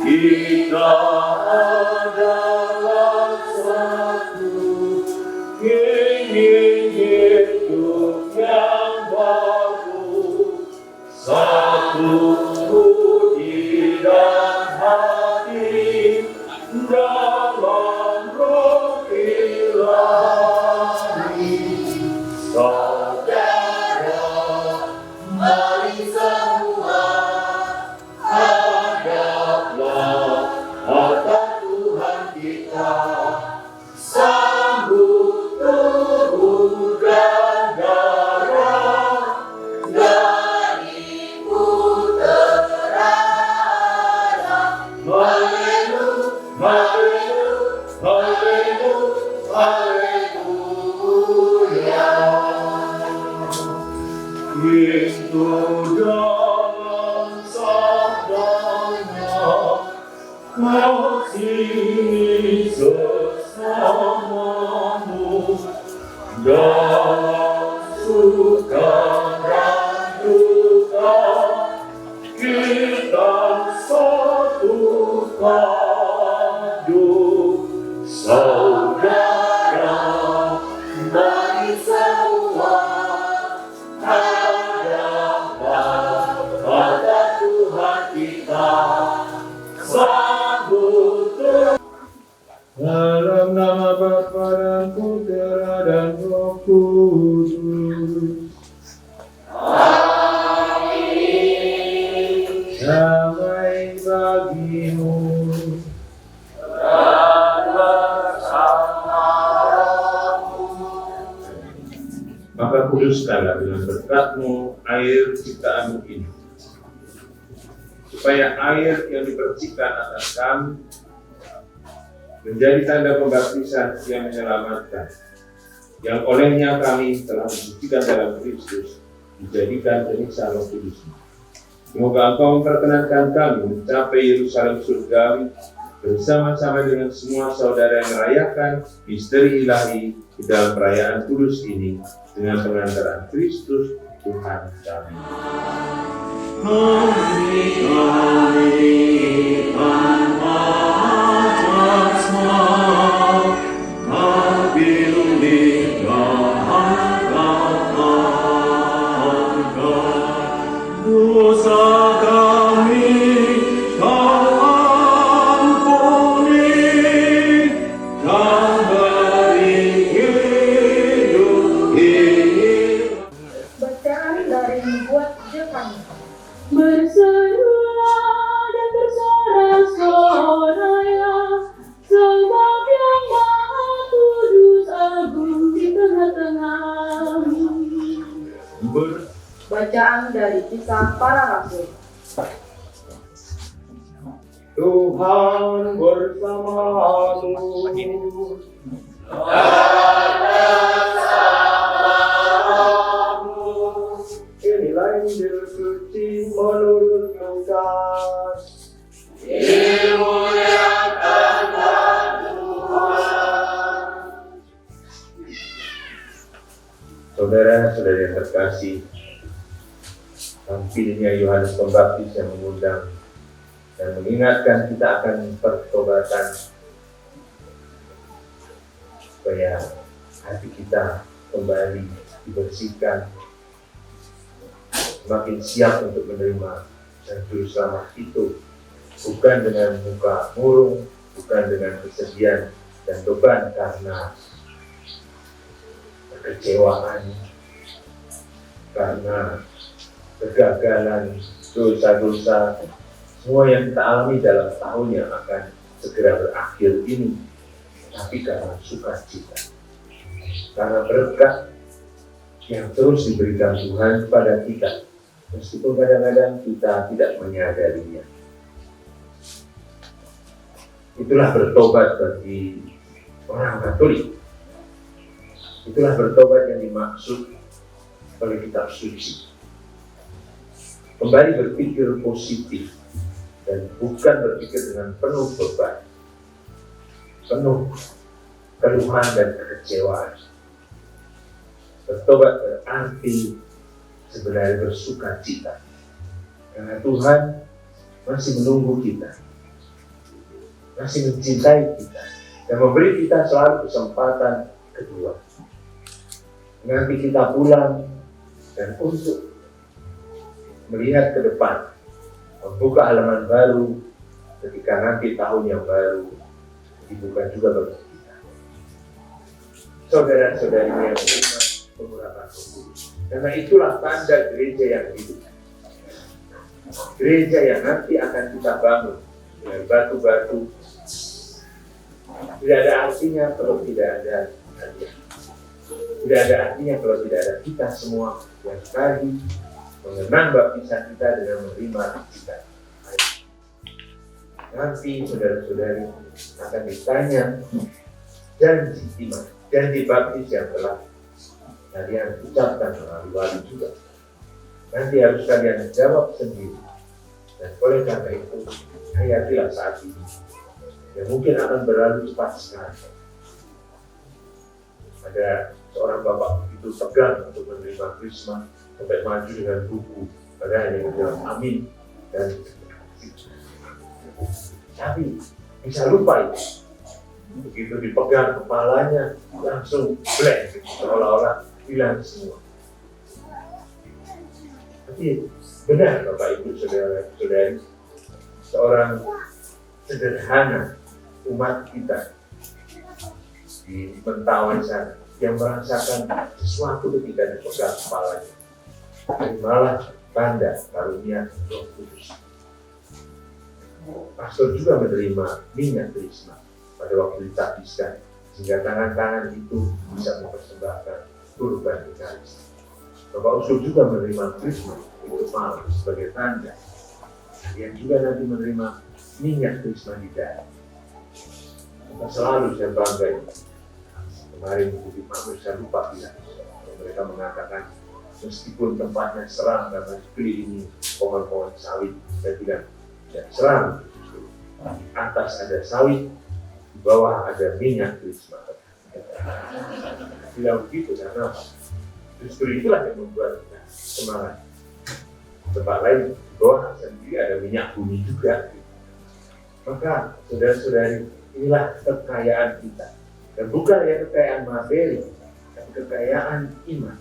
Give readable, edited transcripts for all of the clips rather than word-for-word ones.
Kita adalah satu, ingin hidup yang baru, satu budi dan hati dalam roh ilahi. Saudara, mari semua hadaplah hadirat Tuhan kita, sambut tubuh dan darah dari putera Allah. Haleluya, haleluya, haleluya. Itu dalam sabdanya kasih sesamamu, dalam suka dan duka kita satu padu. Saudara, mari semua hadaplah hadirat Tuhan kita, sambut dalam nama Bapa dan Putera dan Roh Kudus. Amin. Damai bagimu dan bersamamu. Maka kuduskanlah dengan berkat-Mu air ciptaanmu ini, supaya air yang dipercikan atas kami menjadi tanda pembaptisan yang menyelamatkan, yang olehnya kami telah disucikan dalam Kristus, dijadikan penyiksa Roh Kudus. Semoga Engkau memperkenankan kami mencapai Yerusalem surgawi bersama-sama dengan semua saudara yang merayakan misteri ilahi di dalam perayaan kudus ini dengan pengantaran Kristus Tuhan kami. Dosa kami Kau ampuni, dan beri hidup ini. Bacaan dari membuat Yohanes. Berserulah dan bersorak-sorai, sebab yang Maha Kudus agung di tengah-tengah. Bacaan dari Kisah Para Rasul. Tuhan bersamamu. Inilah Injil suci menurut Lukas. Dimuliakanlah Tuhan. Saudara-saudara yang terkasih, tampilnya Yohanes Pembaptis yang mengundang dan mengingatkan kita akan pertobatan, supaya hati kita kembali dibersihkan, semakin siap untuk menerima Sang Juru Selamat itu, bukan dengan muka murung, bukan dengan kesedihan dan beban karena kekecewaan, karena kegagalan, dosa-dosa, semua yang kita alami dalam tahun yang akan segera berakhir ini, tapi karena sukacita, karena berkat yang terus diberikan Tuhan kepada kita, meskipun kadang-kadang kita tidak menyadarinya. Itulah bertobat bagi orang Katolik. Itulah bertobat yang dimaksud oleh kitab suci. Kembali berpikir positif dan bukan berpikir dengan penuh beban, penuh keluhan dan kekecewaan. Bertobat berarti sebenarnya bersukacita, karena Tuhan masih menunggu kita masih mencintai kita dan memberi kita selalu kesempatan kedua. Nanti kita pulang dan untuk melihat ke depan, membuka halaman baru ketika nanti tahun yang baru dibuka juga bagi kita. Saudara-saudari yang menerima pengurapan Roh Kudus. Karena itulah tanda gereja yang hidup. Gereja yang nanti akan kita bangun dengan batu-batu. Tidak ada artinya kalau tidak ada hadiah. Tidak ada artinya kalau tidak ada kita semua yang tadi mengenang baptisan kita dengan menerima kita. Nanti saudara-saudari akan ditanya janji iman, janji baptis yang telah kalian ucapkan melalui wali juga. Nanti harus kalian jawab sendiri. Dan oleh karena itu, hayatilah saat ini. Yang mungkin akan berlalu cepat sekali. Ada seorang bapak begitu tegang untuk menerima krisma sampai maju dengan buku. Padahal dia bilang amin. Dan tapi bisa lupa itu. Begitu dipegang kepalanya langsung blank, seolah-olah hilang semua. Tapi benar Bapak Ibu Saudara-saudari, seorang sederhana umat kita di Mentawai sana yang merasakan sesuatu ketika dipegang kepalanya. Terimalah tanda karunia Roh Kudus. Pastor juga menerima minyak krisma pada waktu ditabiskan, sehingga tangan-tangan itu bisa mempersembahkan kurban Eucharistik. Bapak Usul juga menerima krisma itu malam sebagai tanda. Yang juga nanti menerima minyak krisma di dada. Kita selalu saya bangga ini. Kemarin Bukit Makmur saya lupa bilang. Mereka mengatakan meskipun tempatnya seram karena dikelilingi pohon-pohon sawit, saya bilang ya seram. Di atas ada sawit, di bawah ada minyak krisma. Tidak begitu karena apa? Justru itulah yang membuat kita semangat. Tempat lain di bawah sendiri ada minyak bumi juga. Maka saudara-saudari, inilah kekayaan kita. Dan bukan ya kekayaan materi, tapi kekayaan iman.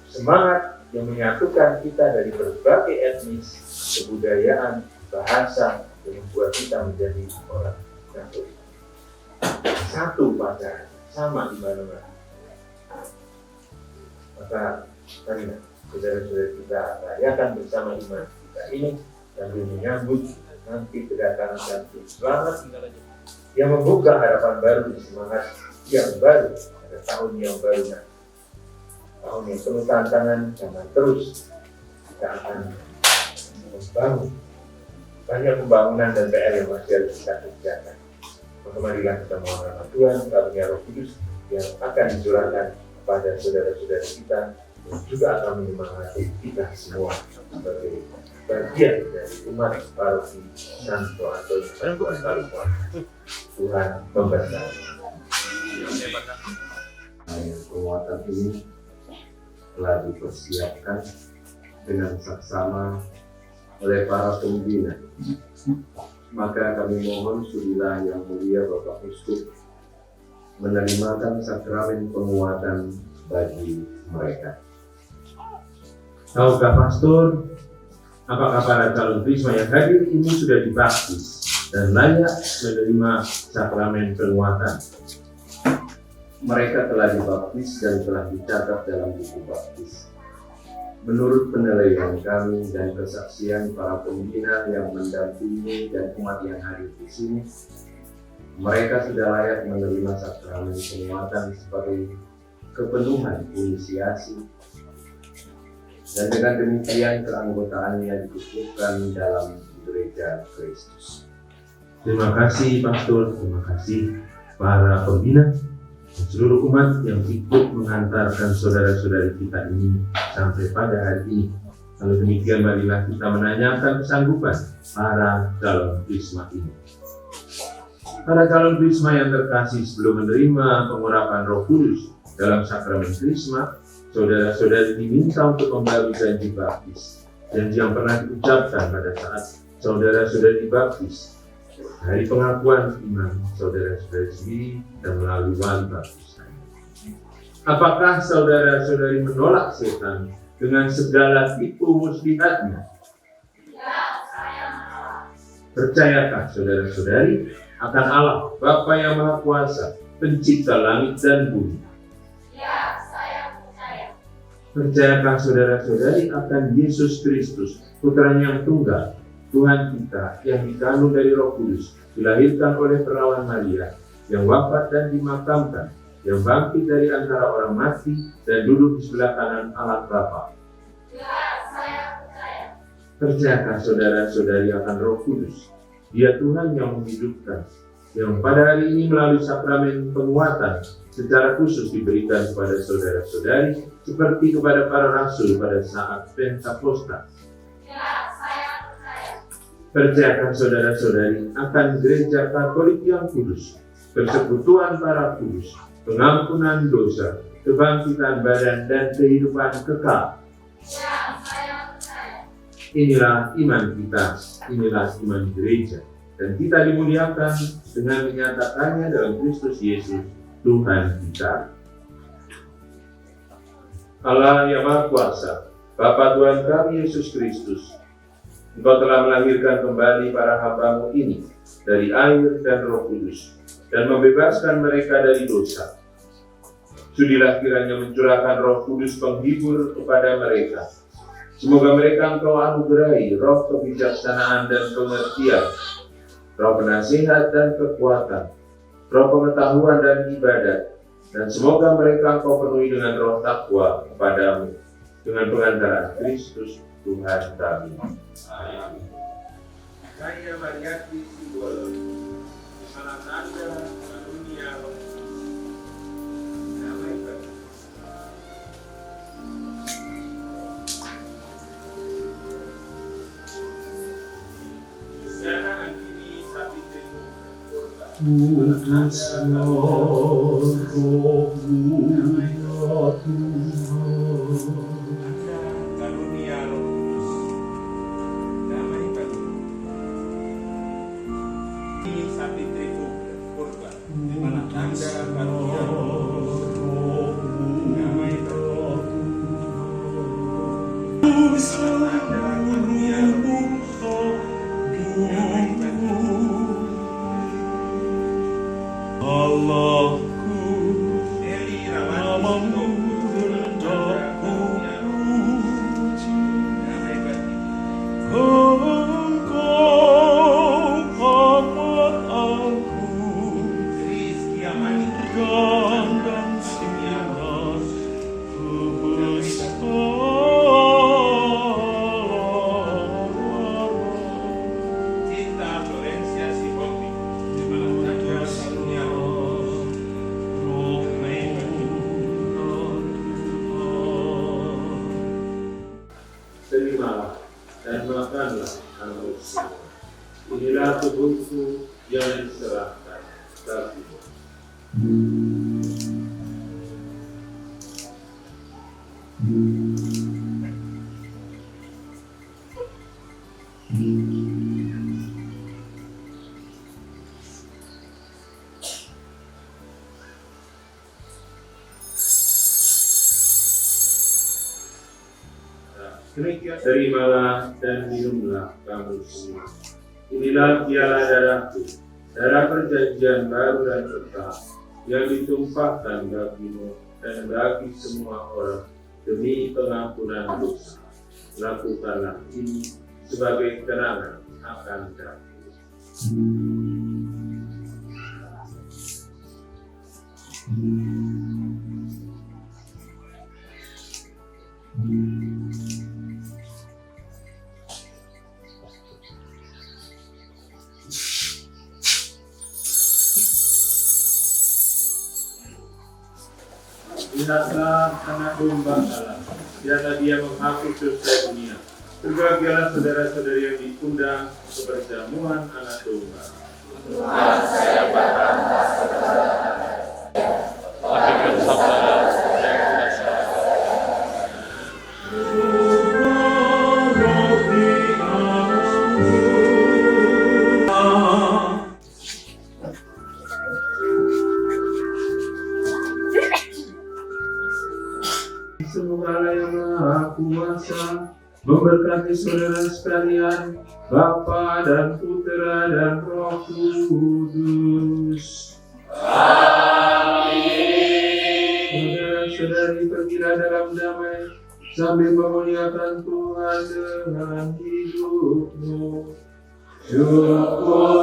Semangat yang menyatukan kita dari berbagai etnis, kebudayaan, bahasa, yang membuat kita menjadi orang Katolik. Satu pada sama di mana-mana. Maka karena saudara-saudara kita rayakan bersama iman kita ini sambil menyambut nanti kedatangan dan selamat yang membuka harapan baru di semangat yang baru pada tahun yang baru nanti. Tahun yang penuh tantangan karena terus kita akan membangun banyak pembangunan dan PR yang masih harus kita kerjakan. Maka marilah kita mohon Tuhan karunia Roh Kudus yang akan dicurahkan kepada saudara-saudara kita dan juga akan menyemangati kita semua sebagai bagian dari umat paroki Santo Antonius Paduka. Tuhan memberkati. Penguatan ini telah dipersiapkan dengan saksama oleh para pembina. Maka kami mohon sudilah yang mulia Bapak Uskup menerimakan sakramen penguatan bagi mereka. Tahukah Pastor, apakah para calon krisma yang hadir ini sudah dibaptis dan layak menerima sakramen penguatan? Mereka telah dibaptis dan telah dicatat dalam buku baptis. Menurut penilaian kami dan kesaksian para pembina yang mendampingi dan umat yang hadir di sini, mereka sudah layak menerima sakramen penguatan sebagai kepenuhan inisiasi, dan dengan demikian keanggotaannya dikukuhkan dalam Gereja Kristus. Terima kasih Pastor, terima kasih para pembina dan seluruh umat yang ikut mengantarkan saudara-saudari kita ini sampai pada hari ini. Kalau demikian, marilah kita menanyakan kesanggupan para calon krisma ini. Para calon krisma yang terkasih, sebelum menerima pengurapan Roh Kudus dalam sakramen krisma, saudara-saudari diminta untuk membawi janji baptis, janji yang pernah diucapkan pada saat saudara-saudari dibaptis. dari pengakuan iman saudara-saudari dan melalui baptisan. Apakah saudara-saudari menolak setan dengan segala tipu muslihatnya? Percayakah saudara-saudari akan Allah Bapa yang Maha Kuasa, pencipta langit dan bumi? Ya, saya percaya. Percayakah saudara-saudari akan Yesus Kristus, Putranya yang tunggal, Tuhan kita yang dikandung dari Roh Kudus, dilahirkan oleh perawan Maria, yang wafat dan dimakamkan, yang bangkit dari antara orang mati dan duduk di sebelah kanan Allah Bapa? Ya, saya percaya. Percayakah saudara-saudari akan Roh Kudus, Dia Tuhan yang menghidupkan, yang pada hari ini melalui sakramen penguatan secara khusus diberikan kepada saudara-saudari seperti kepada para rasul pada saat Pentakosta? Ya, saya percaya. Percayakah saudara-saudari akan gereja Katolik yang kudus, persekutuan para kudus, pengampunan dosa, kebangkitan badan dan kehidupan kekal? Ya, saya percaya. Inilah iman kita, inilah iman gereja, dan kita dimuliakan dengan menyatakannya dalam Kristus Yesus, Tuhan kita. Allah yang Maha Kuasa, Bapa Tuhan kami Yesus Kristus, Engkau telah melahirkan kembali para hamba-Mu ini dari air dan Roh Kudus, dan membebaskan mereka dari dosa. Sudilah kiranya mencurahkan Roh Kudus penghibur kepada mereka. Semoga mereka Engkau anugerahi roh kebijaksanaan dan pengertian, roh penasihat dan kekuatan, roh pengetahuan dan ibadat, dan semoga mereka Engkau penuhi dengan roh takwa kepadamu, dengan pengantaran Kristus Tuhan kami. Amin. Saya Mariati Simbol, salam Anda, dunia, damai bagi. Jangan akhiri sapi temu Putusnya Roh Mulia Tuhan, karunia Roh Kudus, damai bagi. Ini sapi temu purba, di mana Anda karunia Roh Kudus, damai bagi. Salam Anda karunia Roh Kudus, damai bagi. Allahku, Eli namamu hendak puji, damai bagi. Engkau amat aku, Rizki amani dan sinar kebesaran. Cinta Florencia Sibobi, di mana Anda karunia Roh Roh terimalah dan makanlah anakku. Inilah tubuhku yang diserahkan bagimu. Demikian terimalah dan minumlah kamu semua. Inilah piala darahku, darah perjanjian baru dan kekal, yang ditumpahkan bagimu dan bagi semua orang demi pengampunan dosa. Lakukanlah ini sebagai kenangan akan kami. Lihatlah anak domba Allah, biarlah dia menghapus dosa dunia. Berbahagialah saudara-saudari yang diundang ke perjamuan anak domba. memberkati saudara sekalian, Bapa dan Putera dan Roh Kudus. Saudara-saudari, pergilah dalam damai sambil memuliakan Tuhan dengan hidupmu. Syukur